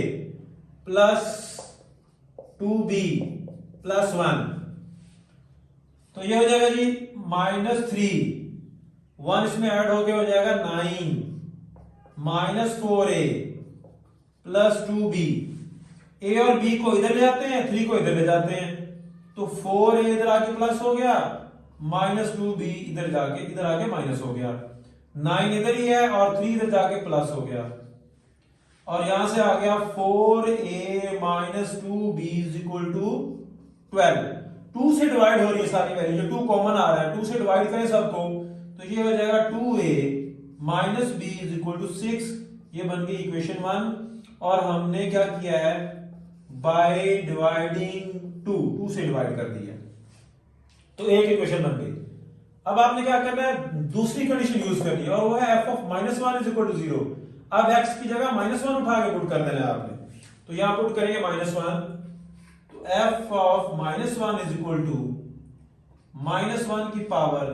plus 2b plus 1, तो ये हो जाएगा जी -3, 1 इसमें ऐड हो गया, हो जाएगा 9 minus 4a plus 2b, a और b को इधर ले जाते हैं, 3 को इधर ले जाते हैं, तो 4a इधर आके प्लस हो गया, माइनस 2b इधर आके माइनस हो गया, 9 इधर ही है और 3 इधर जाके प्लस हो गया, और यहां से आ गया 4a minus 2b is equal to 12। 2 से डिवाइड हो रही है सारी वैल्यू, जो 2 कॉमन आ रहा है, 2 से डिवाइड करें सबको, तो ये हो जाएगा 2a minus b is equal to 6, ये बन गई इक्वेशन 1, और हमने क्या किया है, बाय डिवाइडिंग 2 से डिवाइड कर दिया, तो एक इक्वेशन बन गई। अब आपने क्या करना है, दूसरी कंडीशन यूज करनी है, और वो है f of -1 is equal to 0। अब x की जगह -1 उठा के पुट कर देना है आपने, तो यहां पुट करेंगे -1, तो f of -1 is equal to -1 की पावर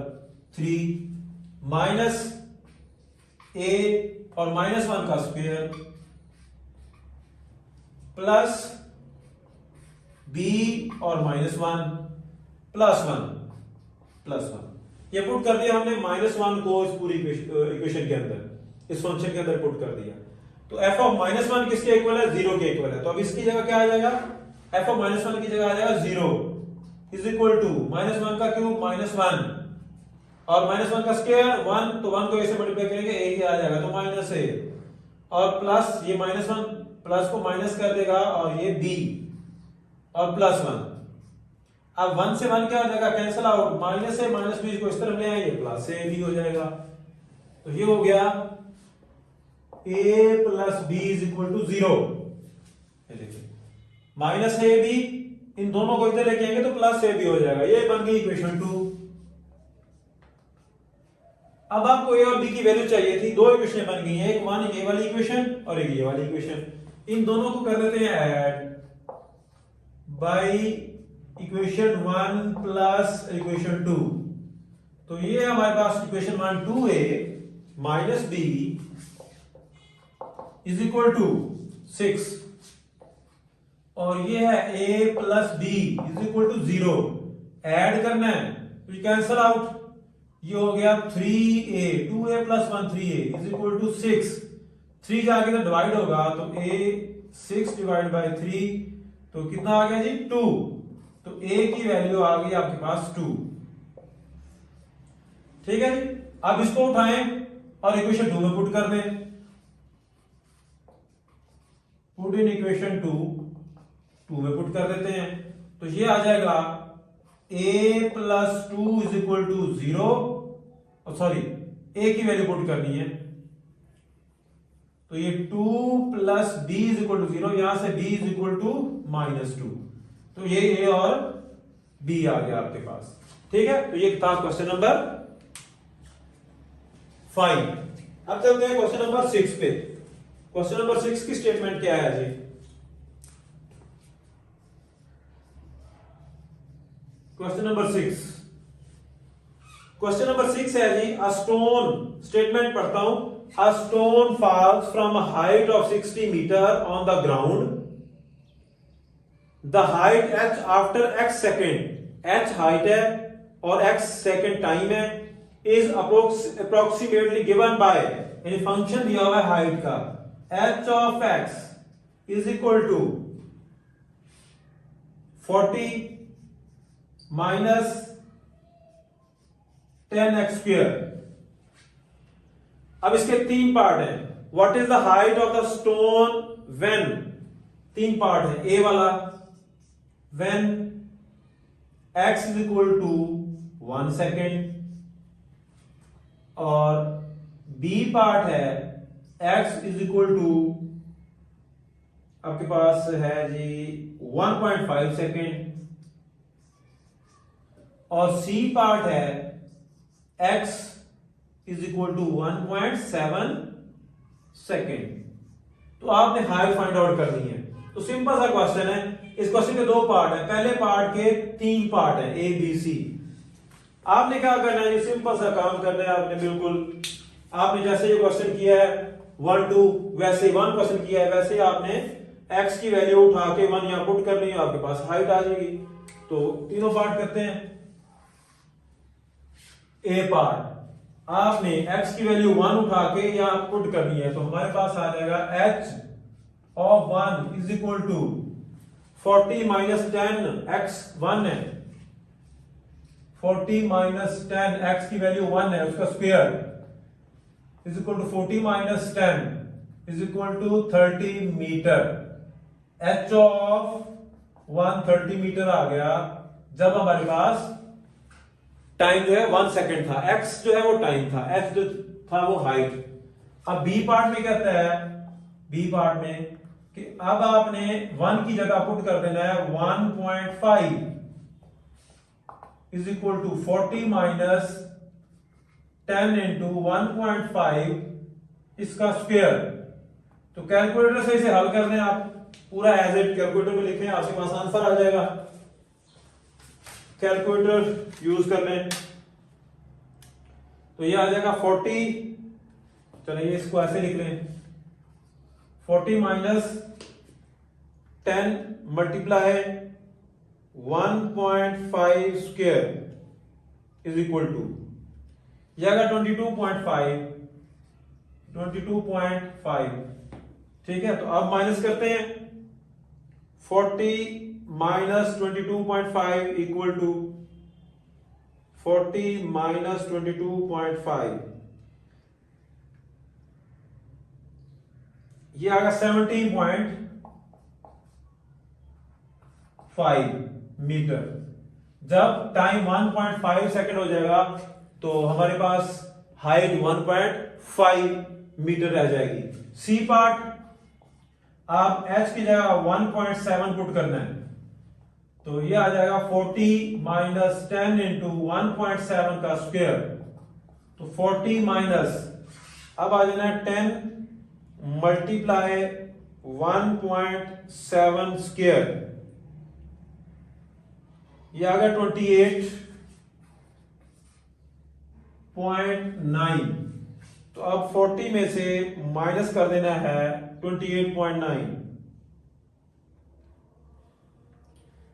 3 माइनस a और -1 का स्क्वायर प्लस b और -1 प्लस 1, ये पुट कर दिया हमने -1 को इस पूरी इक्वेशन के अंदर, इस फंक्शन के अंदर पुट कर दिया, तो f ऑफ -1 किसके इक्वल है, 0 के इक्वल है, तो अब इसकी जगह क्या आ जाएगा, f ऑफ -1 की जगह आ जाएगा 0 इज इक्वल टू -1 का क्यूब -1 और -1 का स्क्वायर 1, तो 1 को ऐसे मल्टीप्लाई करेंगे a ही आ जाएगा, तो -a और प्लस ये -1 प्लस को माइनस कर देगा, और ये b और प्लस 1, अब 1 से 1 क्या हो जाएगा, कैंसिल आउट, माइनस से माइनस b को इस तरफ ले आएंगे, प्लस से b हो जाएगा, तो ये हो गया a plus b is equal to 0, देखिए माइनस ए बी, इन दोनों को इधर लेके आएंगे तो प्लस ए बी हो जाएगा, ये बन गई इक्वेशन 2। अब आपको ए और बी की वैल्यू चाहिए थी, दो इक्वेशन बन गई हैं, एक ये वाली इक्वेशन और एक ये वाली इक्वेशन, इन दोनों को कर देते हैं add by equation 1 plus equation 2, तो ये हमारे पास equation 1 2a minus b is equal to 6, और ये है a plus b is equal to 0, add करना है तो कैंसल आउट, ये हो गया 3a 2a plus 1 3a is equal to 6, 3 जाके तो डिवाइड होगा, तो a 6 डिवाइड बाय 3, तो कितना आ गया जी 2, तो a की वैल्यू आ गई आपके पास 2, ठीक है जी। अब इसको उठाएं और इक्वेशन 2 में पुट कर दें, पुट इन इक्वेशन 2 में पुट कर देते हैं, तो ये आ जाएगा a plus 2 is equal to 0, sorry a की वैल्यू पुट करनी है, तो ये 2 plus b is equal to 0, यहां से b इज इक्वल टू -2, तो ये a और b आ गया आपके पास, ठीक है। तो ये था क्वेश्चन नंबर 5। अब चलते हैं क्वेश्चन नंबर 6 पे। क्वेश्चन नंबर 6 की स्टेटमेंट क्या है जी, क्वेश्चन नंबर 6, क्वेश्चन नंबर 6 है जी, अ स्टोन, स्टेटमेंट पढ़ता हूं, a stone falls from a height of 60 metre on the ground, the height h after x second, h height है और x सेकेंड टाइम है, इज अप्रोक्सीमेटली गिवन बाय, यानी फंक्शन दिया हुआ है हाइट का, h of x is equal to 40 minus 10x square. अब इसके 3 पार्ट हैं, what is the height of the stone when, 3 part है, ए वाला when x is equal to 1 second, और बी पार्ट है x इज इक्वल टू आपके पास है जी 1.5 सेकेंड, और सी पार्ट है x is equal to 1.7 second. तो आपने हाइट फाइंड आउट करनी है। तो सिंपल सा क्वेश्चन है। इस क्वेश्चन के 2 पार्ट है, पहले पार्ट के 3 पार्ट है, ए बी सी। आपने क्या करना है, ये सिंपल सा काम करना है आपने। बिल्कुल आपने जैसे ये क्वेश्चन किया है 1 2, वैसे ही 1 क्वेश्चन किया है, वैसे ही आपने x की वैल्यू उठा के 1 यहां पुट करनी है, आपके पास हाइट आ जाएगी। तो तीनों पार्ट करते हैं। ए पार्ट आपने x की वैल्यू 1 उठा के यहां पुट करनी है, तो हमारे पास आ जाएगा h of 1 is equal to 40 minus 10, x 1 है, 40 माइनस 10, x की वैल्यू 1 है, उसका square is equal to 40 minus 10 is equal to 30 metre. h of 1 30 metre आ गया जब हमारे पास टाइम जो है 1 सेकेंड था, x जो है वो टाइम था, h जो था वो हाइट। अब b पार्ट में कहता है, b पार्ट में कि अब आपने 1 की जगह पुट कर देना है 1.5 is equal to 40 minus 10 into 1.5 इसका स्क्वायर। तो कैलकुलेटर से इसे हल कर दें आप, पूरा एज इट कैलकुलेटर में लिखें, आपके पास आंसर आ जाएगा। कैलकुलेटर यूज कर लें तो ये आ जाएगा 40, चलिए इसको ऐसे लिख लें, 40 minus 10 multiply 1.5 square is equal to जाएगा 22.5। ठीक है, तो अब माइनस करते हैं। 40 माइनस 22.5 इक्वल टू 40 माइनस 22.5, ये आ गया 17.5 मीटर। जब टाइम 1.5 सेकेंड हो जाएगा तो हमारे पास हाइट 1.5 मीटर रह जाएगी। सी पार्ट आप h की जगह 1.7 पुट करना है, तो ये आ जाएगा 40 माइनस 10 इंटू 1.7 का स्क्वायर। तो 40 माइनस, अब आ जाना 10 मल्टीप्लाई 1.7 स्क्वायर, ये आ गया 28.9। तो अब 40 में से माइनस कर देना है 28.9,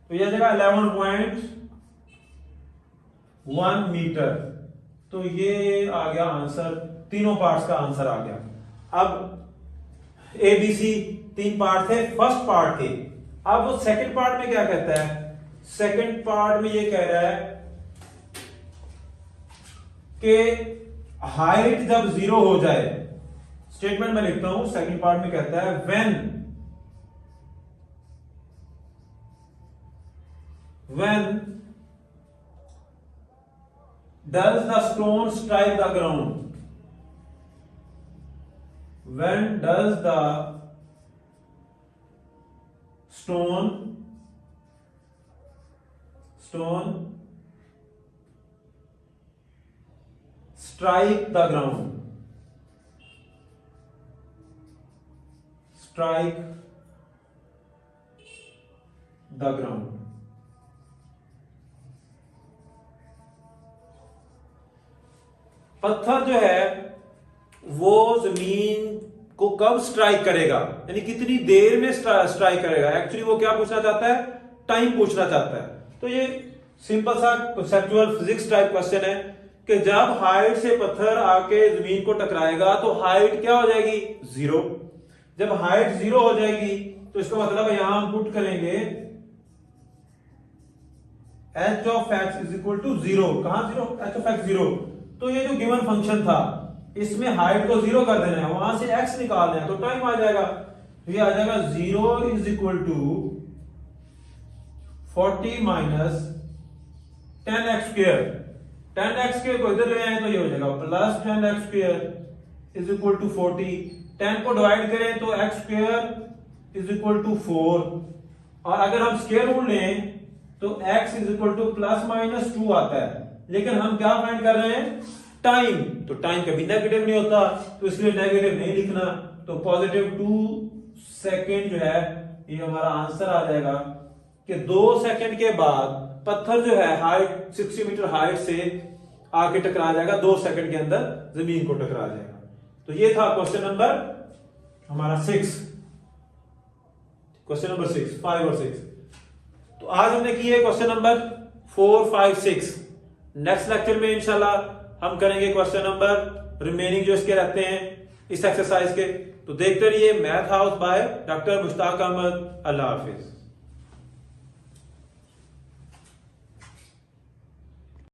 तो यह जगह 11.1 मीटर। तो ये आ गया आंसर, तीनों पार्ट्स का आंसर आ गया। अब ए बी सी 3 पार्ट थे फर्स्ट पार्ट के। अब वो सेकंड पार्ट में क्या कहता है, सेकंड पार्ट में ये कह रहा है कि हाइट जब 0 हो जाए, स्टेटमेंट में लिखता हूं, सेकंड पार्ट में कहता है when does the stone strike the ground, when does the stone strike the ground, strike the ground। पत्थर जो है वो जमीन को कब स्ट्राइक करेगा, यानी कितनी देर में स्ट्राइक करेगा। एक्चुअली वो क्या पूछना चाहता है, टाइम पूछना चाहता है। तो ये सिंपल सा कंसेप्चुअल फिजिक्स टाइप क्वेश्चन है कि जब हाइट से पत्थर आके जमीन को टकराएगा तो हाइट क्या हो जाएगी, 0। जब हाइट 0 हो जाएगी तो इसका मतलब यहां हम पुट करेंगे h of x is equal to 0। कहां 0, h ऑफ x 0। तो ये जो गिवन फंक्शन था इसमें हाइट को 0 कर देना है, वहां से x निकालना है, तो टाइम आ जाएगा। ये आ जाएगा 0 is equal to 40 minus 10x square. 10x square को इधर ले आए तो ये हो जाएगा plus 10x square is equal to 40। 10 को डिवाइड करें तो x square is equal to 4, और अगर हम स्क्वायर रूट लें तो x is equal to plus minus 2 आता है, लेकिन हम क्या फाइंड कर रहे हैं, टाइम। तो टाइम कभी नेगेटिव नहीं होता, तो इसलिए नेगेटिव नहीं लिखना, तो पॉजिटिव 2 सेकेंड जो है ये हमारा आंसर आ जाएगा कि 2 सेकेंड के बाद पत्थर जो है हाइट 60 मीटर हाइट से आके टकरा जाएगा, 2 सेकेंड के अंदर जमीन को टकरा जाएगा। तो ये था क्वेश्चन नंबर हमारा 6, क्वेश्चन नंबर 6, 5 और 6। तो आज हमने किए क्वेश्चन नंबर 4, 5, 6। नेक्स्ट लेक्चर में इंशाल्लाह हम करेंगे क्वेश्चन नंबर रिमेनिंग जो इसके रहते हैं इस एक्सरसाइज के। तो देखते रहिए math house by doctor Mushtaq Ahmad. अल्लाह हाफिज।